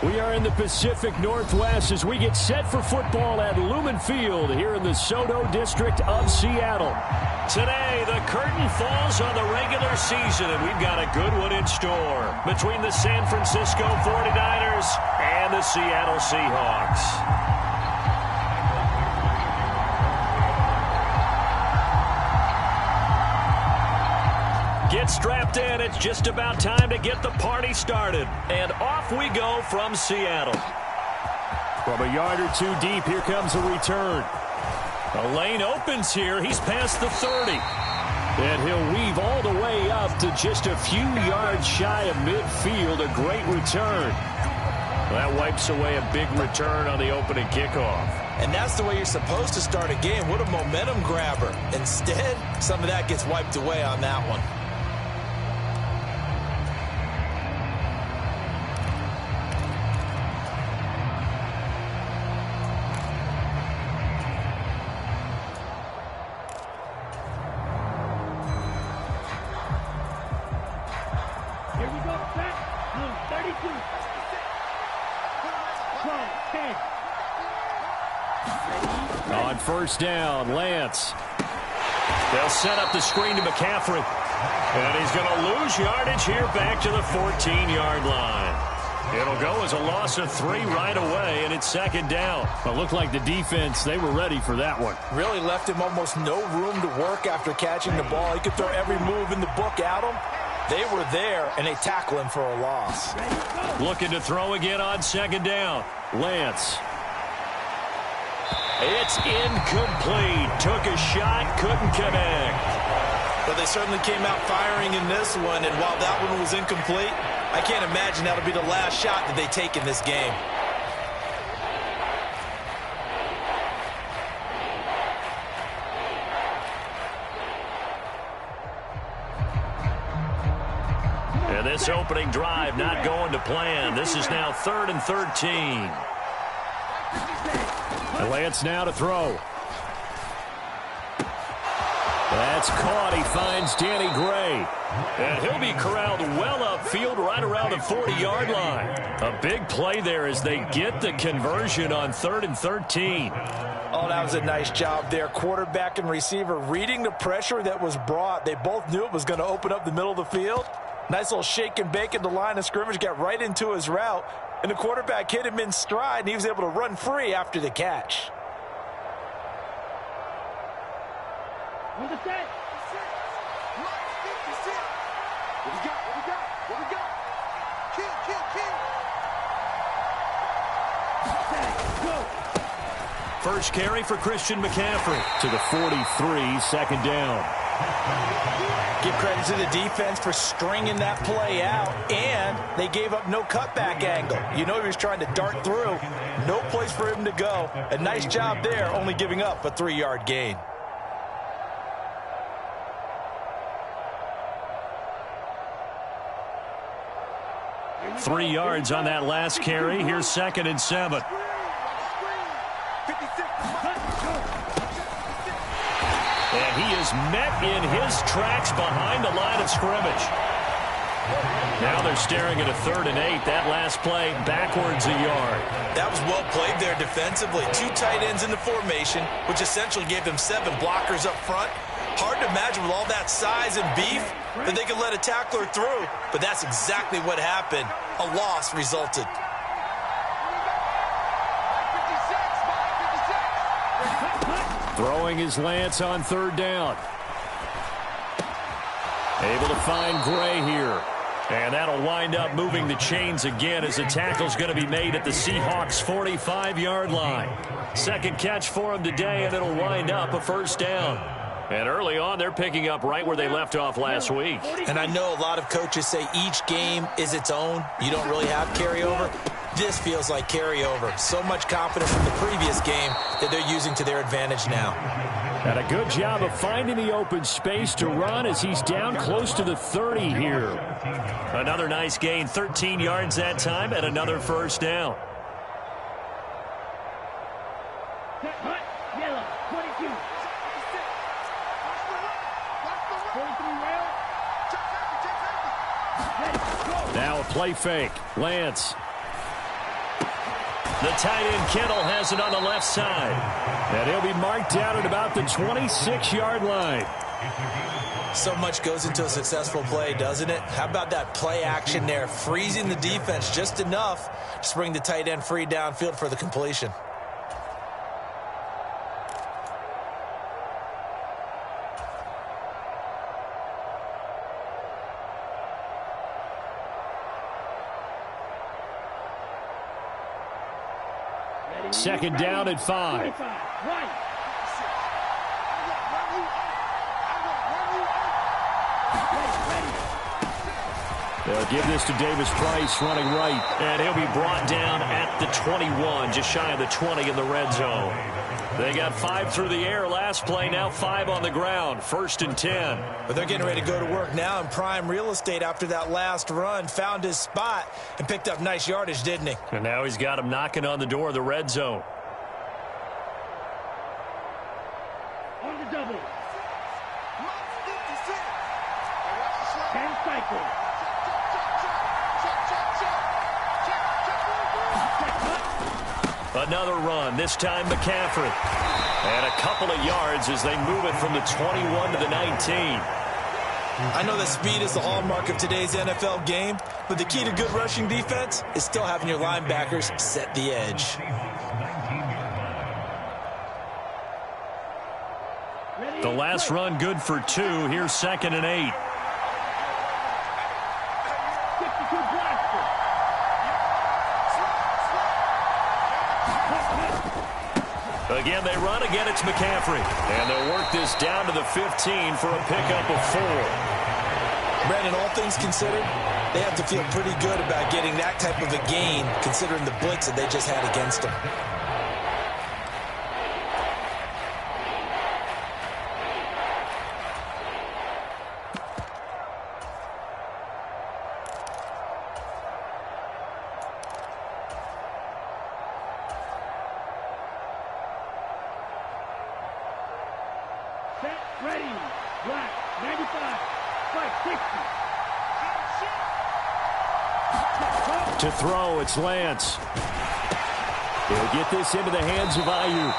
We are in the Pacific Northwest as we get set for football at Lumen Field here in the SoDo district of Seattle. Today, the curtain falls on the regular season, and we've got a good one in store between the San Francisco 49ers and the Seattle Seahawks. Get strapped in. It's just about time to get the party started. And off we go from Seattle. From a yard or two deep, here comes a return. The lane opens here. He's past the 30. And he'll weave all the way up to just a few yards shy of midfield. A great return. That wipes away a big return on the opening kickoff. And that's the way you're supposed to start a game. What a momentum grabber. Instead, some of that gets wiped away on that one. On first down, Lance. They'll set up the screen to McCaffrey. And he's going to lose yardage here back to the 14-yard line. It'll go as a loss of 3 right away, and it's second down. It looked like the defense, they were ready for that one. Really left him almost no room to work after catching the ball. He could throw every move in the book at him. They were there, and they tackle him for a loss. Looking to throw again on second down. Lance. It's incomplete. Took a shot, couldn't connect. But they certainly came out firing in this one, and while that one was incomplete, I can't imagine that'll be the last shot that they take in this game. And this opening drive not going to plan. This is now 3rd and 13. Lance now to throw. That's caught. He finds Danny Gray. And he'll be corralled well upfield right around the 40-yard line. A big play there as they get the conversion on 3rd and 13. Oh, that was a nice job there. Quarterback and receiver reading the pressure that was brought. They both knew it was going to open up the middle of the field. Nice little shake and bake at the line of scrimmage. Got right into his route. And the quarterback hit him in stride, and he was able to run free after the catch. On the set. What we got? What we got? What we got? Kill. First carry for Christian McCaffrey to the 43, second down. Give credit to the defense for stringing that play out, and they gave up no cutback angle. You know he was trying to dart through. No place for him to go. A nice job there, only giving up a 3-yard gain. Three yards on that last carry. Here's 2nd and 7. And he is met in his tracks behind the line of scrimmage. Now they're staring at a 3rd and 8. That last play backwards a yard. That was well played there defensively. 2 tight ends in the formation, which essentially gave them 7 blockers up front. Hard to imagine with all that size and beef that they could let a tackler through. But that's exactly what happened. A loss resulted. Throwing his Lance on 3rd down. Able to find Gray here. And that'll wind up moving the chains again as the tackle's going to be made at the Seahawks' 45-yard line. Second catch for him today, and it'll wind up a first down. And early on, they're picking up right where they left off last week. And I know a lot of coaches say each game is its own. You don't really have carryover. This feels like carryover. So much confidence from the previous game that they're using to their advantage now. And a good job of finding the open space to run as he's down close to the 30 here. Another nice gain, 13 yards that time, and another first down. Yellow, 22. Now a play fake. Lance. The tight end Kittle has it on the left side. And he'll be marked down at about the 26-yard line. So much goes into a successful play, doesn't it? How about that play action there? Freezing the defense just enough to bring the tight end free downfield for the completion. Second down at 5. They'll give this to Davis Price running right. And he'll be brought down at the 21, just shy of the 20 in the red zone. They got 5 through the air last play, now 5 on the ground. 1st and 10. But they're getting ready to go to work now in prime real estate after that last run. Found his spot and picked up nice yardage, didn't he? And now he's got him knocking on the door of the red zone. On the double. 10 cycles. Another run, this time McCaffrey. And a couple of yards as they move it from the 21 to the 19. I know that speed is the hallmark of today's NFL game, but the key to good rushing defense is still having your linebackers set the edge. The last run good for 2. Here's 2nd and 8. Again, they run. Again, it's McCaffrey. And they'll work this down to the 15 for a pickup of 4. Brandon, all things considered, they have to feel pretty good about getting that type of a gain, considering the blitz that they just had against them. Ready. Black. 95. Fight. 60. To throw, it's Lance. He'll get this into the hands of Ayuk.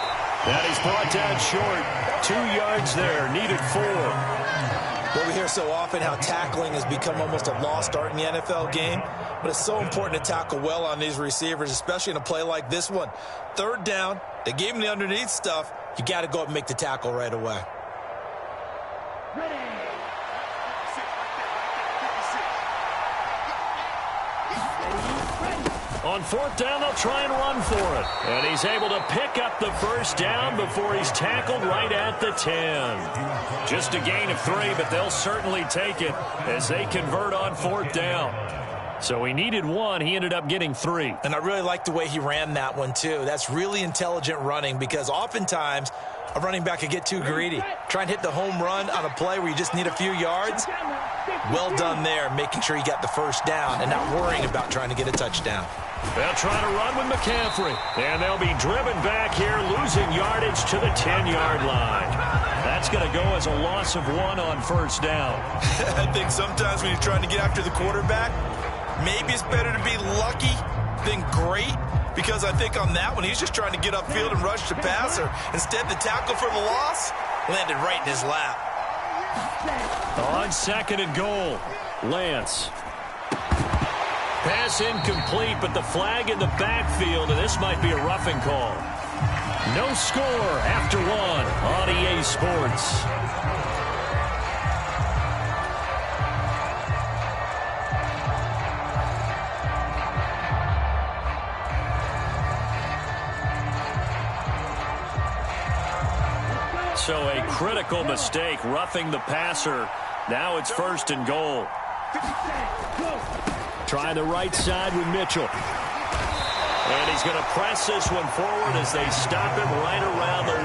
That is brought down short. 2 yards there. Needed 4. Well, we hear so often how tackling has become almost a lost art in the NFL game. But it's so important to tackle well on these receivers, especially in a play like this one. 3rd down. They gave him the underneath stuff. You got to go up and make the tackle right away. On 4th down, they'll try and run for it. And he's able to pick up the 1st down before he's tackled right at the 10. Just a gain of 3, but they'll certainly take it as they convert on 4th down. So he needed 1. He ended up getting 3. And I really like the way he ran that one, too. That's really intelligent running because oftentimes a running back could get too greedy. Try and hit the home run on a play where you just need a few yards. Well done there, making sure he got the 1st down and not worrying about trying to get a touchdown. They'll try to run with McCaffrey. And they'll be driven back here, losing yardage to the 10-yard line. That's going to go as a loss of 1 on 1st down. I think sometimes when you're trying to get after the quarterback, maybe it's better to be lucky than great. Because I think on that one, he's just trying to get upfield and rush the passer. Instead, the tackle for the loss landed right in his lap. On 2nd and goal, Lance. Pass incomplete, but the flag in the backfield, and this might be a roughing call. No score after 1 on EA Sports. So a critical mistake, roughing the passer. Now it's 1st and goal. Trying the right side with Mitchell. And he's going to press this one forward as they stop him right around the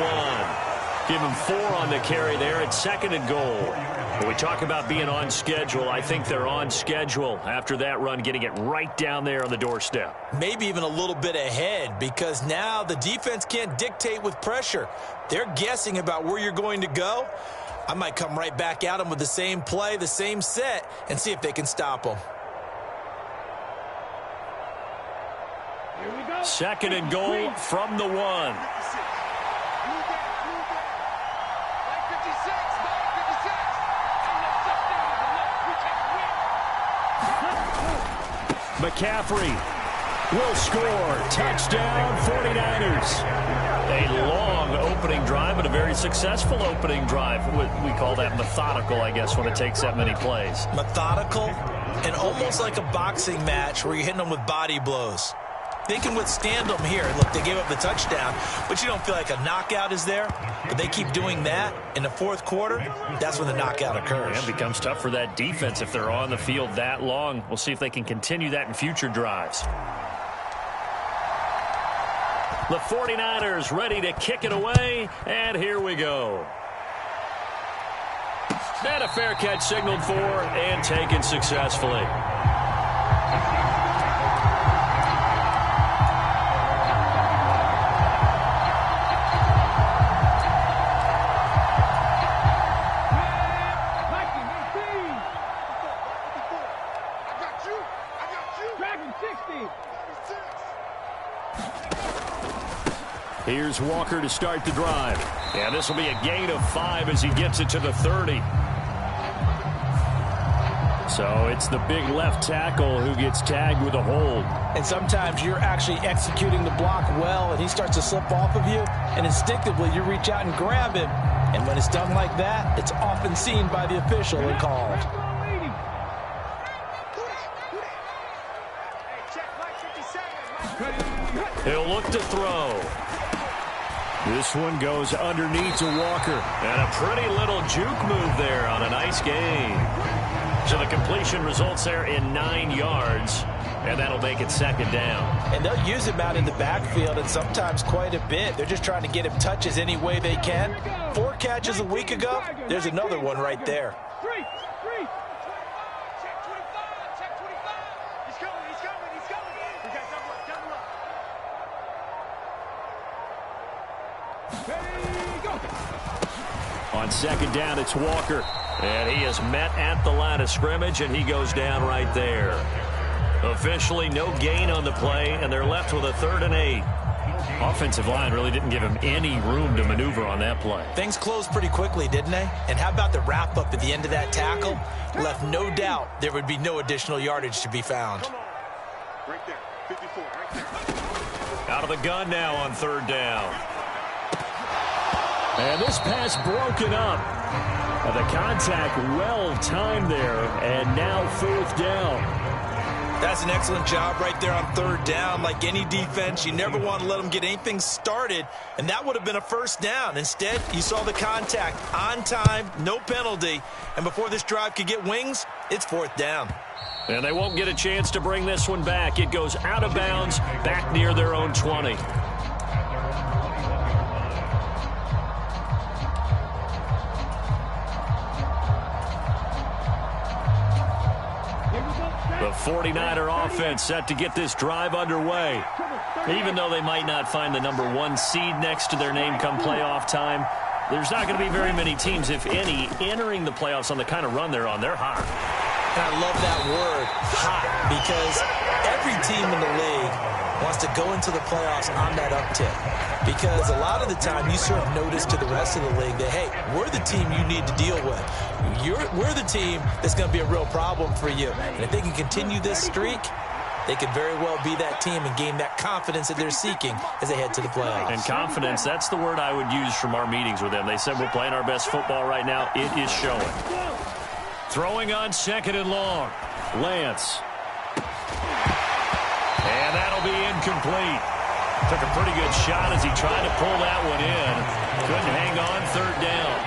1. Give him 4 on the carry there at 2nd and goal. When we talk about being on schedule, I think they're on schedule after that run, getting it right down there on the doorstep. Maybe even a little bit ahead because now the defense can't dictate with pressure. They're guessing about where you're going to go. I might come right back at them with the same play, the same set, and see if they can stop them. Here we go. Second and goal from the 1. McCaffrey will score. Touchdown, 49ers. A long opening drive, but a very successful opening drive. We call that methodical, I guess, when it takes that many plays. Methodical and almost like a boxing match where you're hitting them with body blows. They can withstand them here. Look, they gave up the touchdown, but you don't feel like a knockout is there. But they keep doing that in the fourth quarter. That's when the knockout occurs. It becomes tough for that defense if they're on the field that long. We'll see if they can continue that in future drives. The 49ers ready to kick it away, and here we go. And a fair catch signaled for and taken successfully. Here's Walker to start the drive. And this will be a gain of 5 as he gets it to the 30. So it's the big left tackle who gets tagged with a hold. And sometimes you're actually executing the block well, and he starts to slip off of you, and instinctively you reach out and grab him. And when it's done like that, it's often seen by the official and called. He'll look to throw. This one goes underneath to Walker. And a pretty little juke move there on a nice gain. So the completion results there in 9 yards. And that'll make it second down. And they'll use him out in the backfield, and sometimes quite a bit. They're just trying to get him touches any way they can. 4 catches a week ago. There's another one right there. On second down, it's Walker. And he is met at the line of scrimmage, and he goes down right there. Officially, no gain on the play, and they're left with a 3rd and 8. Offensive line really didn't give him any room to maneuver on that play. Things closed pretty quickly, didn't they? And how about the wrap-up at the end of that tackle? Left no doubt there would be no additional yardage to be found. Right there, 54, right there. Out of the gun now on 3rd down. And this pass broken up. The contact well timed there, and now 4th down. That's an excellent job right there on 3rd down. Like any defense, you never want to let them get anything started, and that would have been a 1st down. Instead, you saw the contact on time, no penalty, and before this drive could get wings, it's 4th down. And they won't get a chance to bring this one back. It goes out of bounds, back near their own 20. The 49er offense set to get this drive underway. Even though they might not find the number 1 seed next to their name come playoff time, there's not going to be very many teams, if any, entering the playoffs on the kind of run they're on. They're hot. And I love that word, hot, because every team in the league wants to go into the playoffs on that uptick. Because a lot of the time you serve notice to the rest of the league that, hey, we're the team you need to deal with. We're the team that's going to be a real problem for you. And if they can continue this streak, they could very well be that team and gain that confidence that they're seeking as they head to the playoffs. And confidence, that's the word I would use from our meetings with them. They said we're playing our best football right now. It is showing. Throwing on 2nd and long. Lance. And that'll be incomplete. Took a pretty good shot as he tried to pull that one in. Couldn't hang on 3rd down.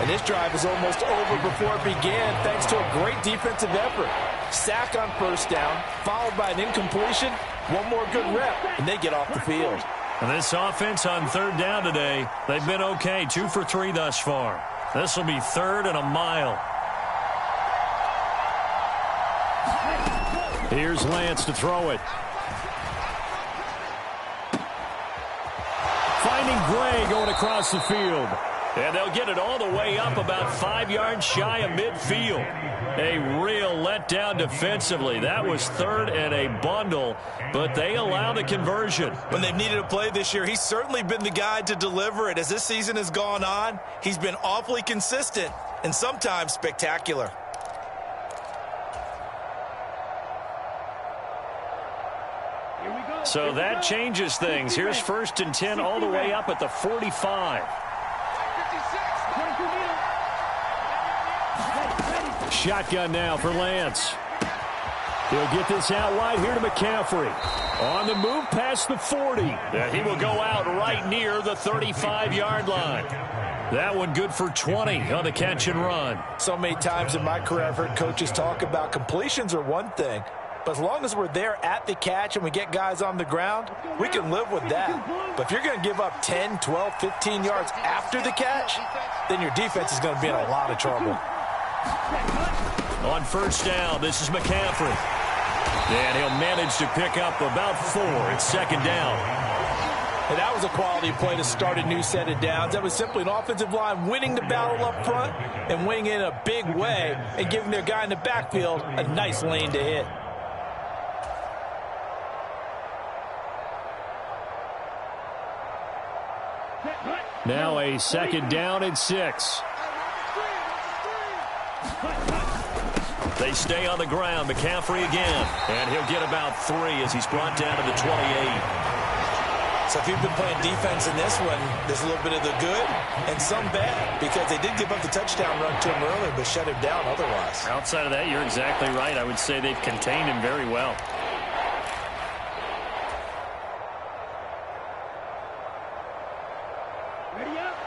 And this drive is almost over before it began thanks to a great defensive effort. Sack on 1st down, followed by an incompletion. One more good rep, and they get off the field. And this offense on 3rd down today, they've been okay. 2 for 3 thus far. This will be 3rd and a mile. Here's Lance to throw it. Finding Gray going across the field. And they'll get it all the way up about 5 yards shy of midfield. A real letdown defensively. That was third and a bundle, but they allow the conversion. When they've needed a play this year, he's certainly been the guy to deliver it. As this season has gone on, he's been awfully consistent and sometimes spectacular. So that changes things. Here's 1st and 10 all the way up at the 45. Shotgun now for Lance. He'll get this out wide here to McCaffrey. On the move past the 40. And he will go out right near the 35-yard line. That one good for 20 on the catch and run. So many times in my career I've heard coaches talk about completions are one thing. But as long as we're there at the catch and we get guys on the ground, we can live with that. But if you're going to give up 10, 12, 15 yards after the catch, then your defense is going to be in a lot of trouble. On 1st down, this is McCaffrey. And he'll manage to pick up about 4. It's 2nd down. And that was a quality play to start a new set of downs. That was simply an offensive line winning the battle up front and winning in a big way and giving their guy in the backfield a nice lane to hit. Now a 2nd down and 6. They stay on the ground. McCaffrey again. And he'll get about 3 as he's brought down to the 28. So if you've been playing defense in this one, there's a little bit of the good and some bad because they did give up the touchdown run to him earlier but shut him down otherwise. Outside of that, you're exactly right. I would say they've contained him very well.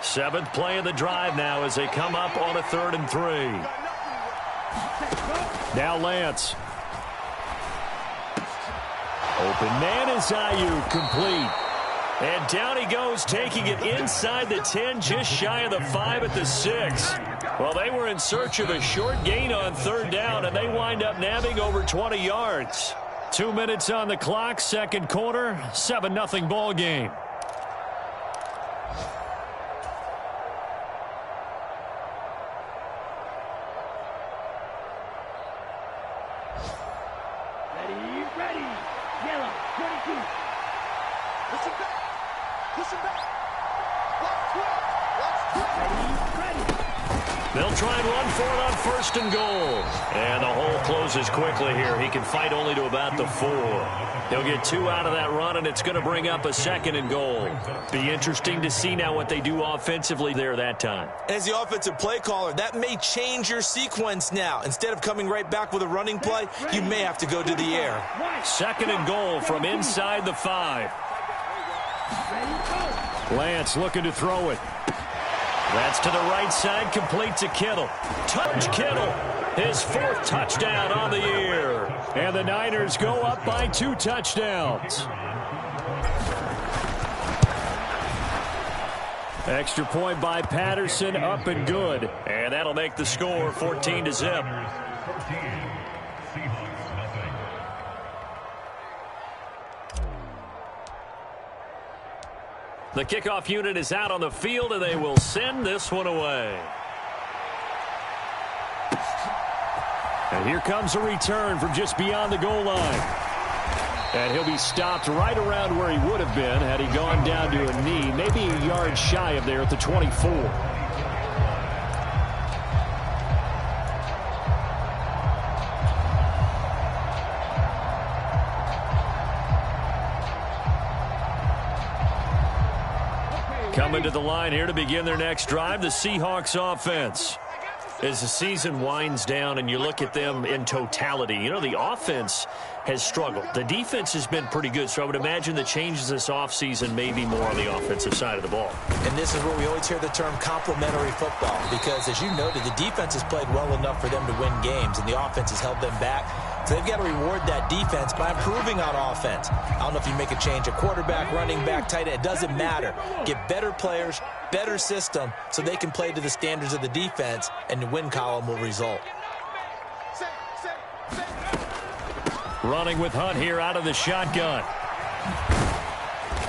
Seventh play of the drive now as they come up on a 3rd and 3. Now Lance. Open man is Ayuk, complete. And down he goes, taking it inside the 10, just shy of the 5 at the 6. Well, they were in search of a short gain on 3rd down, and they wind up nabbing over 20 yards. 2 minutes on the clock, 2nd quarter, 7-0 ball game. They'll try and run for it on 1st and goal. And the hole closes quickly here. He can fight only to about the 4. He'll get 2 out of that run, and it's going to bring up a 2nd and goal. Be interesting to see now what they do offensively there that time. As the offensive play caller, that may change your sequence now. Instead of coming right back with a running play, you may have to go to the air. 2nd and goal from inside the 5. Lance looking to throw it. That's to the right side, complete to Kittle. Touch Kittle, his 4th touchdown on the year. And the Niners go up by 2 touchdowns. Extra point by Patterson, up and good. And that'll make the score 14-0. The kickoff unit is out on the field, and they will send this one away. And here comes a return from just beyond the goal line. And he'll be stopped right around where he would have been had he gone down to a knee, maybe a yard shy of there at the 24. Coming to the line here to begin their next drive, the Seahawks offense. As the season winds down and you look at them in totality, you know, the offense has struggled. The defense has been pretty good, so I would imagine the changes this offseason may be more on the offensive side of the ball. And this is where we always hear the term complementary football because, as you noted, the defense has played well enough for them to win games, and the offense has held them back. So they've got to reward that defense by improving on offense. I don't know if you make a change, a quarterback, running back, tight end, it doesn't matter. Get better players, better system, so they can play to the standards of the defense, and the win column will result. Running with Hunt here out of the shotgun.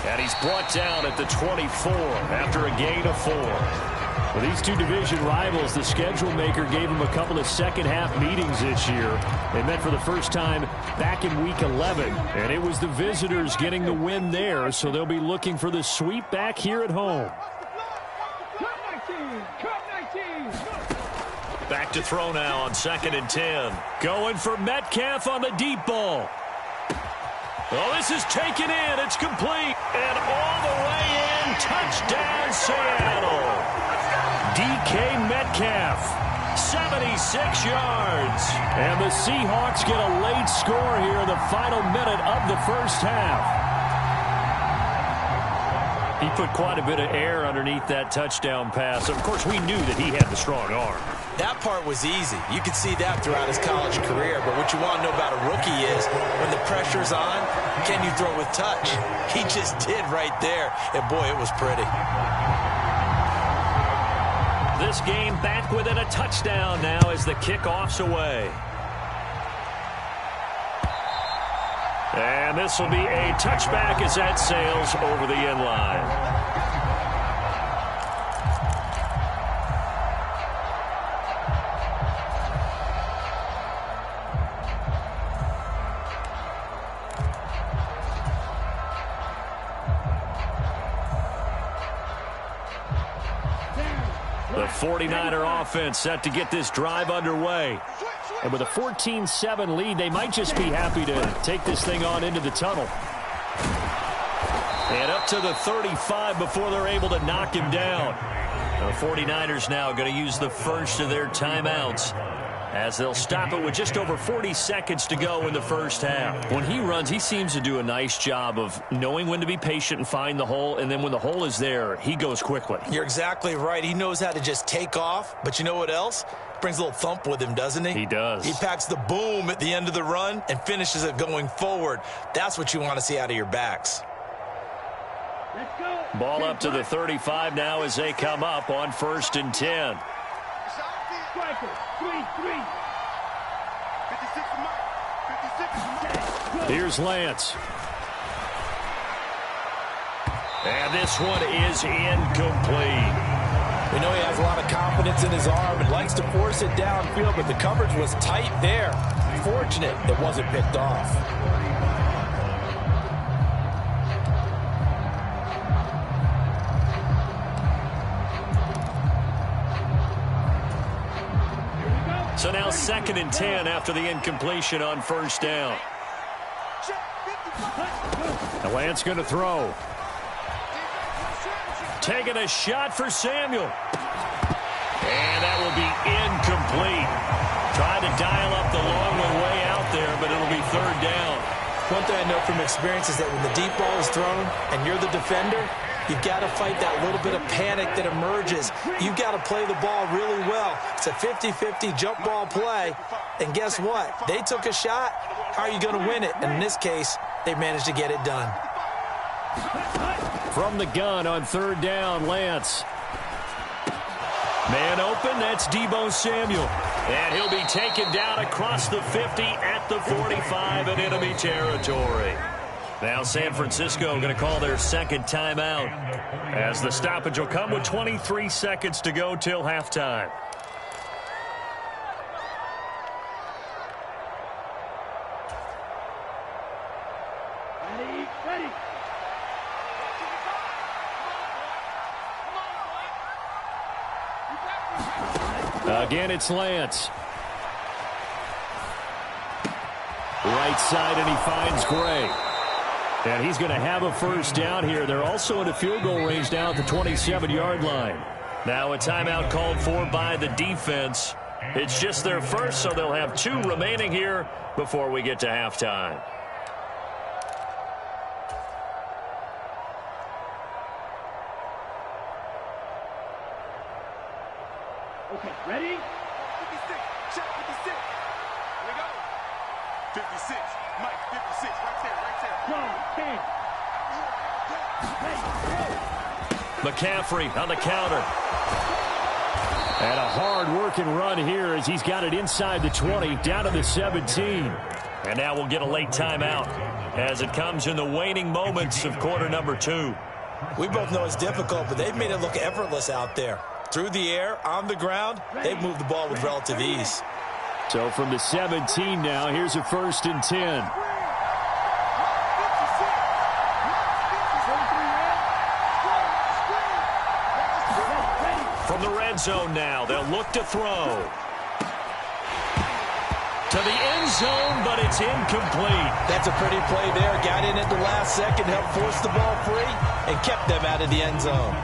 And he's brought down at the 24 after a gain of 4. Well, these two division rivals, the schedule maker gave them a couple of second-half meetings this year. They met for the first time back in Week 11, and it was the visitors getting the win there, so they'll be looking for the sweep back here at home. Back to throw now on 2nd and 10. Going for Metcalf on the deep ball. Oh, this is taken in. It's complete. And all the way in. Touchdown, Seattle. DK Metcalf, 76 yards. And the Seahawks get a late score here in the final minute of the first half. He put quite a bit of air underneath that touchdown pass. Of course, we knew that he had the strong arm. That part was easy. You could see that throughout his college career. But what you want to know about a rookie is when the pressure's on, can you throw with touch? He just did right there. And, boy, it was pretty. This game back within a touchdown now as the kickoff's away. And this will be a touchback as that sails over the end line. The 49er offense set to get this drive underway. And with a 14-7 lead, they might just be happy to take this thing on into the tunnel. And up to the 35 before they're able to knock him down. The 49ers now going to use the first of their timeouts as they'll stop it with just over 40 seconds to go in the first half. When he runs, he seems to do a nice job of knowing when to be patient and find the hole, and then when the hole is there, he goes quickly. You're exactly right. He knows how to just take off, but you know what else? Brings a little thump with him, doesn't he? He does. He packs the boom at the end of the run and finishes it going forward. That's what you want to see out of your backs. Let's go. Ball up to the 35 now as they come up on 1st and 10. Striker, 3-3. 56 Mike. 56 Mike. Here's Lance. And this one is incomplete. We know he has a lot of confidence in his arm and likes to force it downfield, but the coverage was tight there. Fortunate it wasn't picked off. So now 2nd and 10 after the incompletion on 1st down. And Lance going to throw. Taking a shot for Samuel. And that will be incomplete. Trying to dial up the long way out there, but it'll be 3rd down. One thing I know from experience is that when the deep ball is thrown and you're the defender, you've got to fight that little bit of panic that emerges. You've got to play the ball really well. It's a 50-50 jump ball play. And guess what? They took a shot. How are you going to win it? And in this case, they managed to get it done. From the gun on 3rd down, Lance. Man open, that's Deebo Samuel. And he'll be taken down across the 50 at the 45 in enemy territory. Now San Francisco going to call their 2nd timeout as the stoppage will come with 23 seconds to go till halftime. Ready. Again, it's Lance. Right side, and he finds Gray. And he's going to have a 1st down here. They're also in a field goal range now at the 27-yard line. Now a timeout called for by the defense. It's just their first, so they'll have 2 remaining here before we get to halftime. Okay, ready? 56, check 56. Here we go. 56, Mike, 56, right there. Go, 10. McCaffrey on the counter. And a hard-working run here as he's got it inside the 20, down to the 17. And now we'll get a late timeout as it comes in the waning moments of quarter number 2. We both know it's difficult, but they've made it look effortless out there. through the air, on the ground, they've moved the ball with relative ease. So from the 17 now, here's a 1st and 10. From the red zone now, they'll look to throw. To the end zone, but it's incomplete. That's a pretty play there. Got in at the last second, helped force the ball free, and kept them out of the end zone.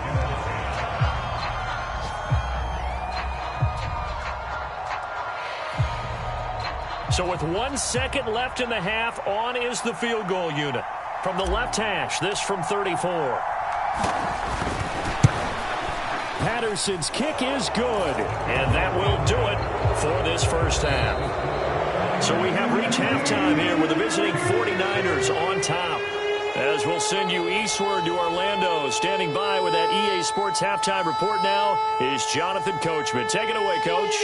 So with 1 second left in the half, on is the field goal unit. From the left hash, this from 34. Patterson's kick is good, and that will do it for this first half. So we have reached halftime here with the visiting 49ers on top. As we'll send you eastward to Orlando. Standing by with that EA Sports halftime report now is Jonathan Coachman. Take it away, Coach.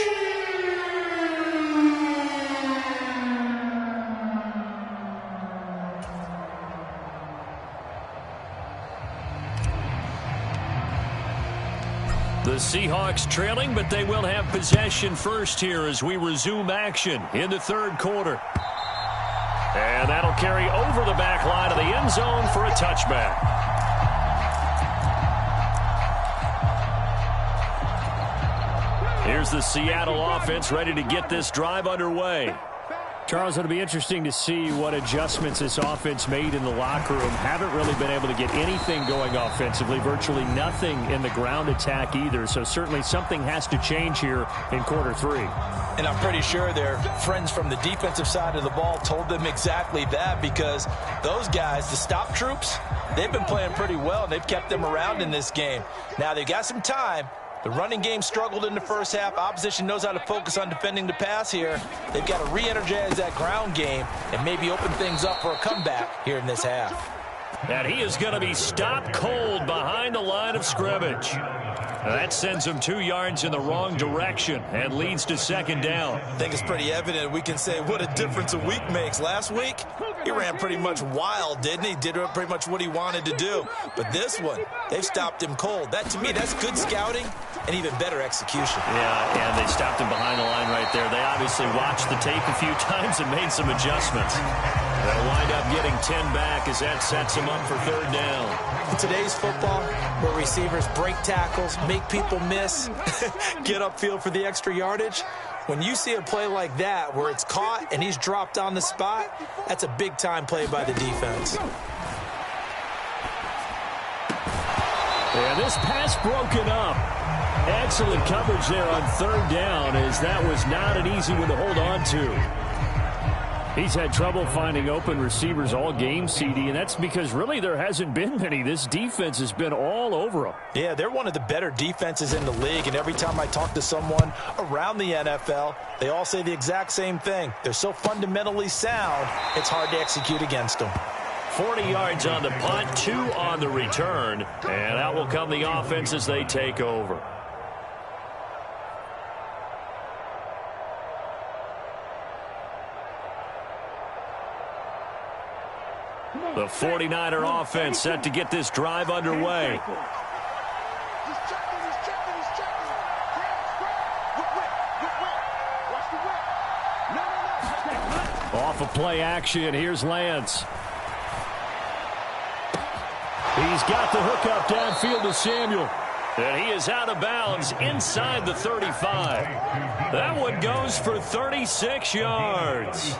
The Seahawks trailing, but they will have possession first here as we resume action in the third quarter. And that'll carry over the back line of the end zone for a touchback. Here's the Seattle offense ready to get this drive underway. Charles, it'll be interesting to see what adjustments this offense made in the locker room. Haven't really been able to get anything going offensively, virtually nothing in the ground attack either. So certainly something has to change here in quarter 3. And I'm pretty sure their friends from the defensive side of the ball told them exactly that, because those guys, the stop troops, they've been playing pretty well. They've kept them around in this game. Now they've got some time. The running game struggled in the first half. Opposition knows how to focus on defending the pass here. They've got to re-energize that ground game and maybe open things up for a comeback here in this half. And he is going to be stopped cold behind the line of scrimmage. That sends him 2 yards in the wrong direction and leads to second down. I think it's pretty evident. We can say what a difference a week makes. Last week, he ran pretty much wild, didn't he? Did pretty much what he wanted to do. But this one, they've stopped him cold. That, to me, that's good scouting and even better execution. Yeah, and they stopped him behind the line right there. They obviously watched the tape a few times and made some adjustments. They'll wind up getting 10 back as that sets them up for third down. In today's football, where receivers break tackles, make people miss, get upfield for the extra yardage, when you see a play like that where it's caught and he's dropped on the spot, that's a big-time play by the defense. And this pass broken up. Excellent coverage there on third down, as that was not an easy one to hold on to. He's had trouble finding open receivers all game, CD, and that's because really there hasn't been many. This defense has been all over them. Yeah, they're one of the better defenses in the league, and every time I talk to someone around the NFL, they all say the exact same thing. They're so fundamentally sound, it's hard to execute against them. 40 yards on the punt, 2 on the return, and out will come the offense as they take over. The 49er offense set to get this drive underway. Off of play action, here's Lance. He's got the hookup downfield to Samuel. And he is out of bounds inside the 35. That one goes for 36 yards.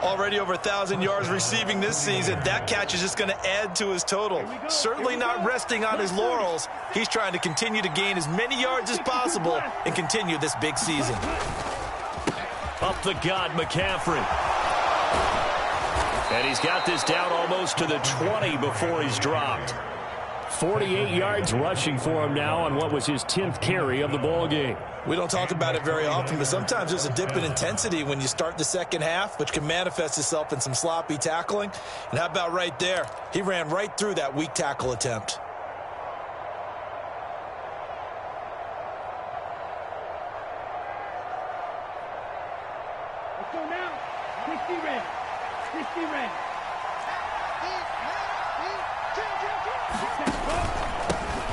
Already over 1,000 yards receiving this season. That catch is just going to add to his total. Certainly not resting on his laurels. He's trying to continue to gain as many yards as possible and continue this big season. Up the gut, McCaffrey. And he's got this down almost to the 20 before he's dropped. 48 yards rushing for him now on what was his 10th carry of the ball game. We don't talk about it very often, but sometimes there's a dip in intensity when you start the second half, which can manifest itself in some sloppy tackling. And how about right there? He ran right through that weak tackle attempt. Let's go now. 60 ready. 60 ready.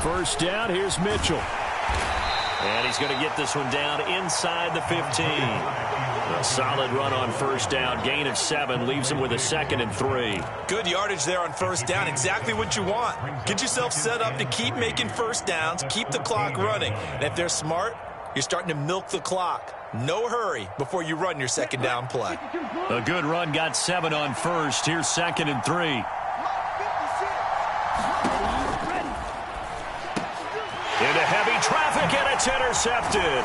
First down, here's Mitchell. And he's going to get this one down inside the 15. A solid run on first down. Gain of 7 leaves him with a 2nd and 3. Good yardage there on first down. Exactly what you want. Get yourself set up to keep making first downs, keep the clock running. And if they're smart, you're starting to milk the clock. No hurry before you run your second down play. A good run got 7 on first. Here's 2nd and 3. Into heavy traffic, and it's intercepted.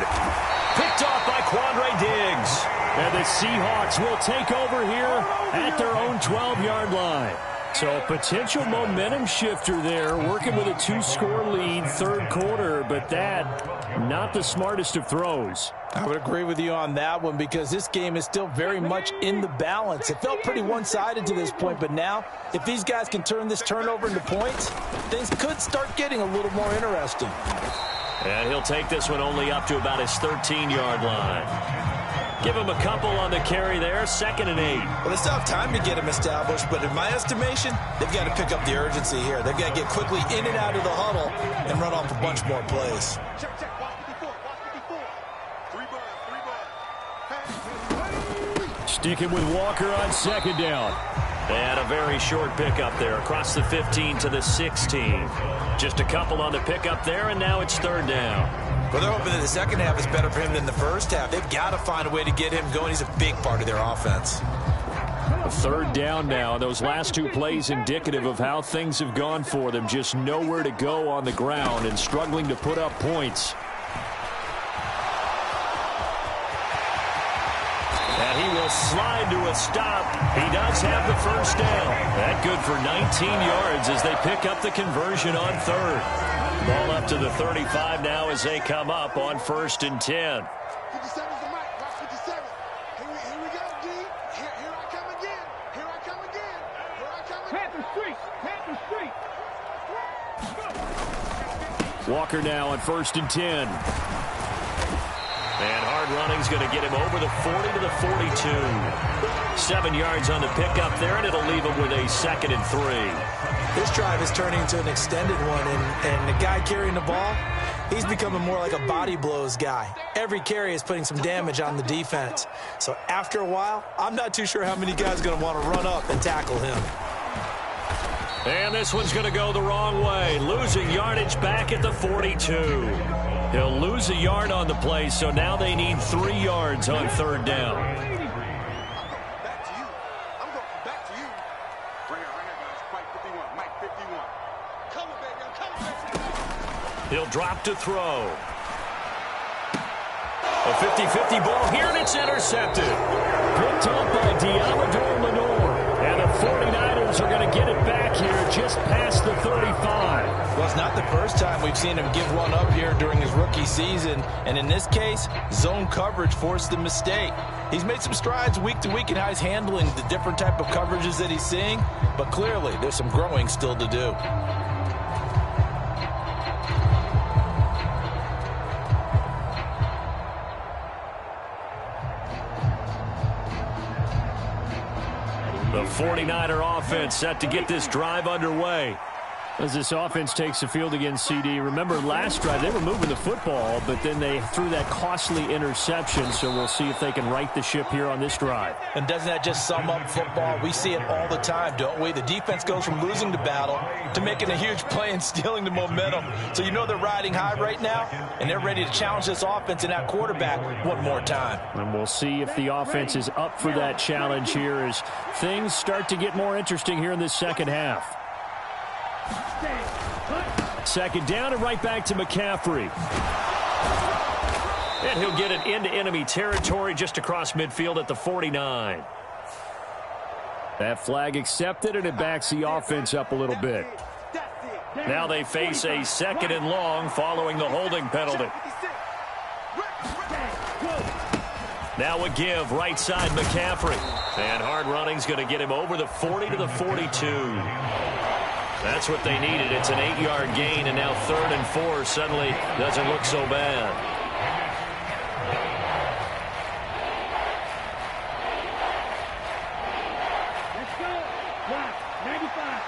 Picked off by Quandre Diggs. And the Seahawks will take over here at their own 12-yard line. So a potential momentum shifter there, working with a 2-score lead, third quarter, but that, not the smartest of throws. I would agree with you on that one because this game is still very much in the balance. It felt pretty one-sided to this point, but now if these guys can turn this turnover into points, things could start getting a little more interesting. And he'll take this one only up to about his 13-yard line. Give him a couple on the carry there, 2nd and 8. Well, they still have time to get him established, but in my estimation, they've got to pick up the urgency here. They've got to get quickly in and out of the huddle and run off a bunch more plays. Check, check. Watch 54. Watch 54. 3 balls. Sticking with Walker on 2nd down. And a very short pickup there across the 15 to the 16. Just a couple on the pickup there, and now it's 3rd down. Well, they're hoping that the second half is better for him than the first half. They've got to find a way to get him going. He's a big part of their offense. 3rd down now. Those last 2 plays indicative of how things have gone for them. Just nowhere to go on the ground and struggling to put up points. And he will slide to a stop. He does have the first down. That good for 19 yards as they pick up the conversion on 3rd. Ball up to the 35 now as they come up on 1st and 10. 57's the mic. Watch 57. Here we go, D. Here I come again. Here I come again. Here I come again. Panther Street. Panther Street. Walker now on 1st and 10. And hard running's going to get him over the 40 to the 42. 7 yards on the pickup there, and it'll leave him with a 2nd and 3. This drive is turning into an extended one, and the guy carrying the ball, he's becoming more like a body blows guy. Every carry is putting some damage on the defense. So after a while, I'm not too sure how many guys are going to want to run up and tackle him. And this one's going to go the wrong way. Losing yardage back at the 42. He'll lose a yard on the play, so now they need 3 yards on 3rd down. He'll drop to throw. A 50-50 ball here, and it's intercepted. Picked up by Diamador Lenore. And the 49ers are going to get it back here just past the 35. Well, it's not the first time we've seen him give one up here during his rookie season. And in this case, zone coverage forced the mistake. He's made some strides week to week in how he's handling the different type of coverages that he's seeing. But clearly, there's some growing still to do. The 49er offense set to get this drive underway. As this offense takes the field against CD, remember last drive they were moving the football, but then they threw that costly interception, so we'll see if they can right the ship here on this drive. And doesn't that just sum up football? We see it all the time, don't we? The defense goes from losing the battle to making a huge play and stealing the momentum. So you know they're riding high right now, and they're ready to challenge this offense and that quarterback one more time. And we'll see if the offense is up for that challenge here as things start to get more interesting here in this second half. 2nd down and right back to McCaffrey. And he'll get it into enemy territory just across midfield at the 49. That flag accepted, and it backs the offense up a little bit. Now they face a 2nd and long following the holding penalty. Now a give right side McCaffrey. And hard running's going to get him over the 40 to the 42. That's what they needed. It's an 8-yard gain, and now 3rd and 4 suddenly doesn't look so bad. Let's go. Watch. 95.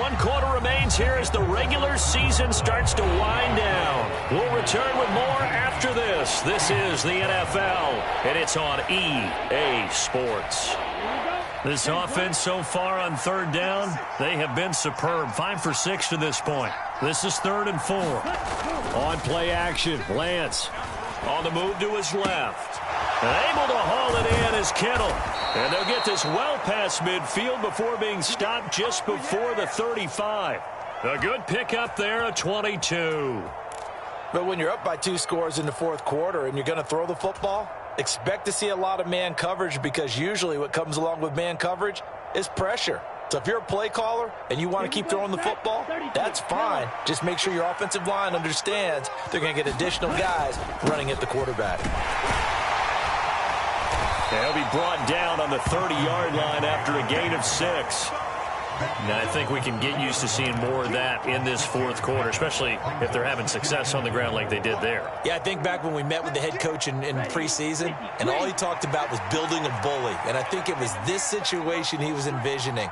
1 quarter remains here as the regular season starts to wind down. We'll return with more after this. This is the NFL, and it's on EA Sports. This offense so far on 3rd down, they have been superb. 5 for 6 to this point. This is 3rd and 4. On play action, Lance on the move to his left. Able to haul it in is Kittle. And they'll get this well past midfield before being stopped just before the 35. A good pickup there, a 22. But when you're up by 2 scores in the 4th quarter and you're going to throw the football, expect to see a lot of man coverage, because usually what comes along with man coverage is pressure. So if you're a play caller and you want to keep throwing the football, that's fine. Just make sure your offensive line understands they're going to get additional guys running at the quarterback. He'll be brought down on the 30-yard line after a gain of 6. Now, I think we can get used to seeing more of that in this 4th quarter, especially if they're having success on the ground like they did there. Yeah, I think back when we met with the head coach in preseason, and all he talked about was building a bully. And I think it was this situation he was envisioning.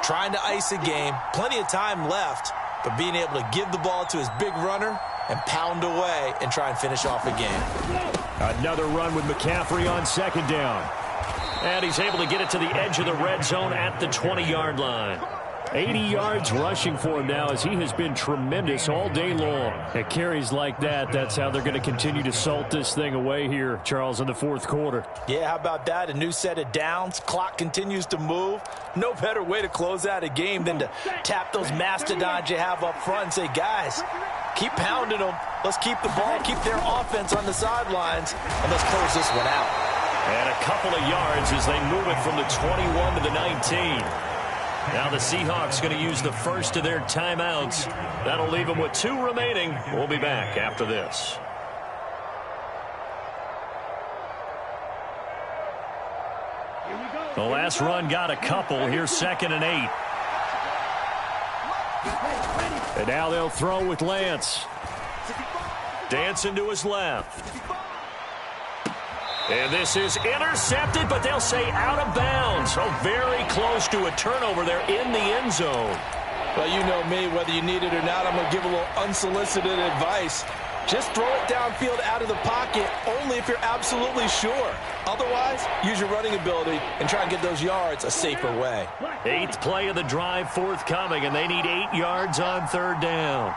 Trying to ice a game, plenty of time left, but being able to give the ball to his big runner and pound away and try and finish off a game. Another run with McCaffrey on 2nd down. And he's able to get it to the edge of the red zone at the 20-yard line. 80 yards rushing for him now, as he has been tremendous all day long. At carries like that, that's how they're going to continue to salt this thing away here, Charles, in the 4th quarter. Yeah, how about that? A new set of downs. Clock continues to move. No better way to close out a game than to tap those mastodons you have up front and say, guys, keep pounding them. Let's keep the ball, keep their offense on the sidelines, and let's close this one out. And a couple of yards as they move it from the 21 to the 19. Now the Seahawks going to use the first of their timeouts. That'll leave them with 2 remaining. We'll be back after this. The last run got a couple. Here's 2nd and 8. And now they'll throw with Lance. Dancing to his left. And this is intercepted, but they'll say out of bounds. So very close to a turnover there in the end zone. Well, you know me, whether you need it or not, I'm going to give a little unsolicited advice. Just throw it downfield out of the pocket only if you're absolutely sure. Otherwise, use your running ability and try and get those yards a safer way. 8th play of the drive forthcoming, and they need 8 yards on 3rd down.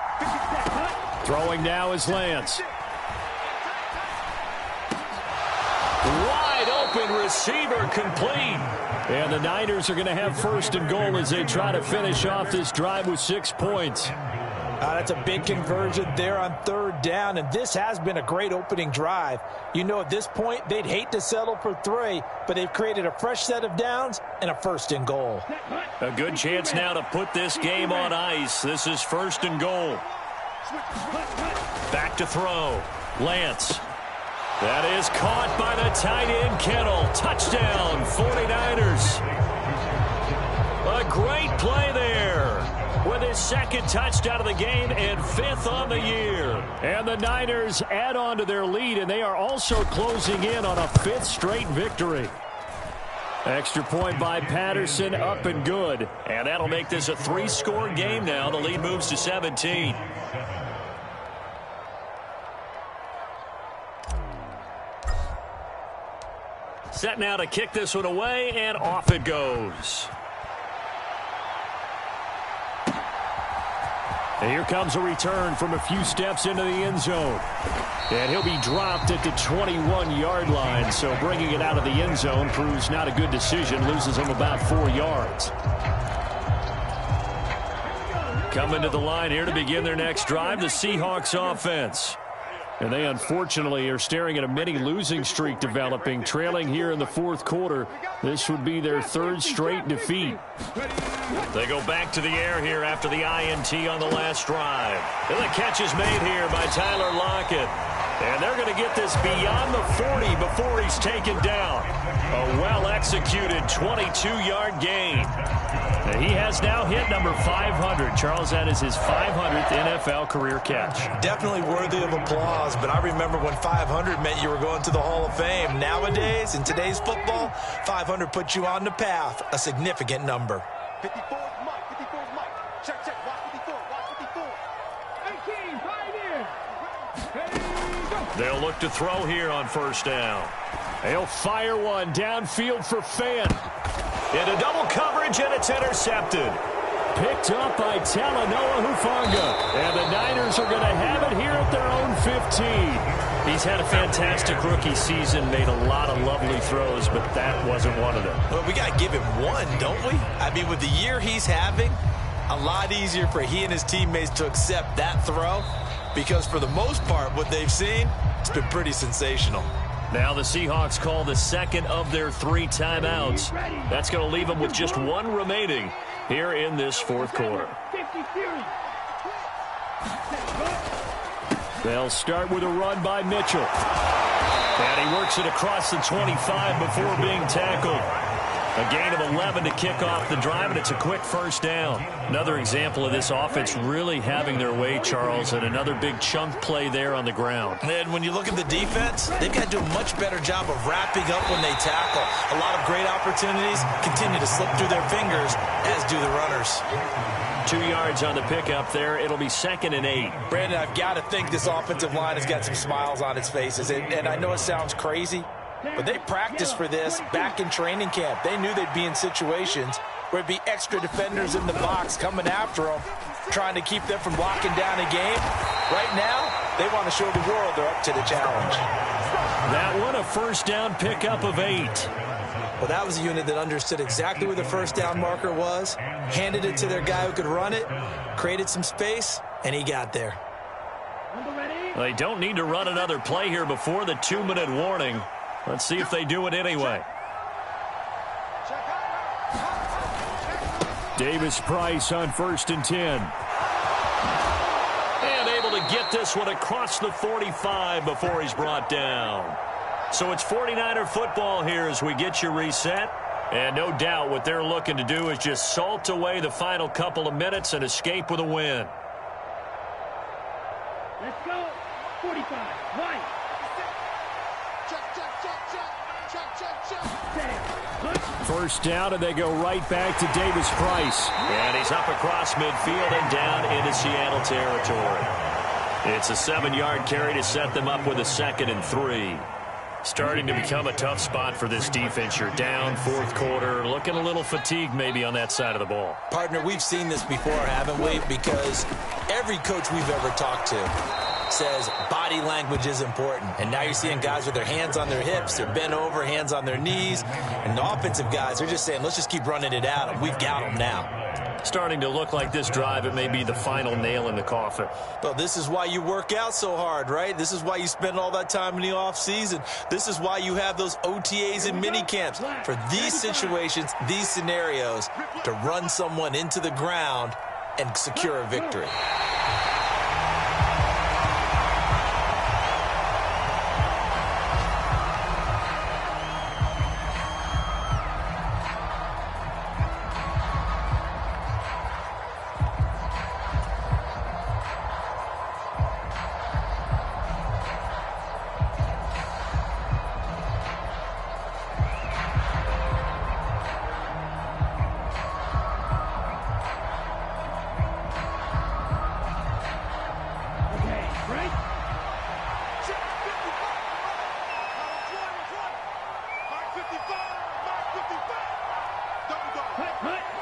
Throwing now is Lance. Wide open receiver complete. And the Niners are going to have 1st and goal as they try to finish off this drive with 6 points. That's a big conversion there on 3rd down, and this has been a great opening drive. You know, at this point, they'd hate to settle for 3, but they've created a fresh set of downs and a 1st and goal. A good chance now to put this game on ice. This is 1st and goal. Back to throw. Lance. That is caught by the tight end, Kittle. Touchdown, 49ers. A great play there with his 2nd touchdown of the game and 5th on the year. And the Niners add on to their lead, and they are also closing in on a 5th straight victory. Extra point by Patterson, up and good. And that'll make this a 3-score game now. The lead moves to 17. Set now to kick this one away, and off it goes. And here comes a return from a few steps into the end zone. And he'll be dropped at the 21-yard line, so bringing it out of the end zone proves not a good decision, loses him about 4 yards. Coming to the line here to begin their next drive, the Seahawks offense. And they unfortunately are staring at a mini losing streak developing, trailing here in the 4th quarter. This would be their 3rd straight defeat. They go back to the air here after the INT on the last drive. And the catch is made here by Tyler Lockett. And they're going to get this beyond the 40 before he's taken down. A well-executed 22-yard gain. And he has now hit number 500. Charles, that is his 500th NFL career catch. Definitely worthy of applause, but I remember when 500 meant you were going to the Hall of Fame. Nowadays, in today's football, 500 puts you on the path, a significant number. 54's Mike, 54's Mike. Check, check. Watch 54. Watch 54. 18, pioneer. Hey, go. They'll look to throw here on first down. They'll fire one downfield for Fan. Into double coverage, and it's intercepted. Picked up by Talanoa Hufanga. And the Niners are going to have it here at their own 15. He's had a fantastic rookie season, made a lot of lovely throws, but that wasn't one of them. Well, we got to give him one, don't we? I mean, with the year he's having, a lot easier for he and his teammates to accept that throw, because for the most part, what they've seen, it's been pretty sensational. Now the Seahawks call the second of their 3 timeouts. That's going to leave them with just one remaining here in this fourth quarter. 50 series. They'll start with a run by Mitchell. And he works it across the 25 before being tackled. A gain of 11 to kick off the drive, and it's a quick first down. Another example of this offense really having their way, Charles, and another big chunk play there on the ground. And when you look at the defense, they've got to do a much better job of wrapping up when they tackle. A lot of great opportunities continue to slip through their fingers, as do the runners. 2 yards on the pickup there. It'll be 2nd and 8. Brandon, I've got to think this offensive line has got some smiles on its faces. And I know it sounds crazy, but they practiced for this back in training camp. They knew they'd be in situations where it'd be extra defenders in the box coming after them, trying to keep them from locking down a game. Right now, they want to show the world they're up to the challenge. That one, a first down pickup of 8. Well, that was a unit that understood exactly where the first down marker was, handed it to their guy who could run it, created some space, and he got there. They don't need to run another play here before the 2-minute warning. Let's see if they do it anyway. Davis Price on 1st and 10. And able to get this one across the 45 before he's brought down. So it's 49er football here as we get you reset. And no doubt what they're looking to do is just salt away the final couple of minutes and escape with a win. Let's go. 45. Right. First down, and they go right back to Davis Price. And he's up across midfield and down into Seattle territory. It's a 7-yard carry to set them up with a 2nd and 3. Starting to become a tough spot for this defense. You're down, fourth quarter, looking a little fatigued maybe on that side of the ball. Partner, we've seen this before, haven't we? Because every coach we've ever talked to says body language is important. And now you're seeing guys with their hands on their hips, they're bent over, hands on their knees. And the offensive guys are just saying, let's just keep running it at them. We've got them now. Starting to look like this drive, it may be the final nail in the coffin. Well, this is why you work out so hard, right? This is why you spend all that time in the offseason. This is why you have those OTAs and mini camps. For these situations, these scenarios, to run someone into the ground and secure a victory.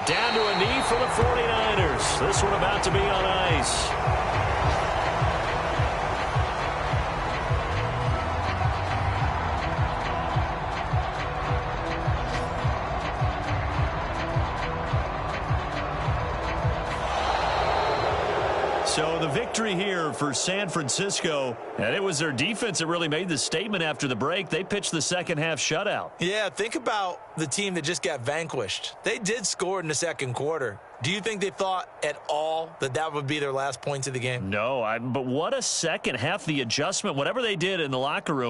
Down to a knee for the 49ers. This one about to be on ice. So the victory here for San Francisco, and it was their defense that really made the statement after the break. They pitched the second half shutout. Yeah, think about the team that just got vanquished. They did score in the second quarter. Do you think they thought at all that that would be their last points of the game? No, but what a second half, the adjustment, whatever they did in the locker room.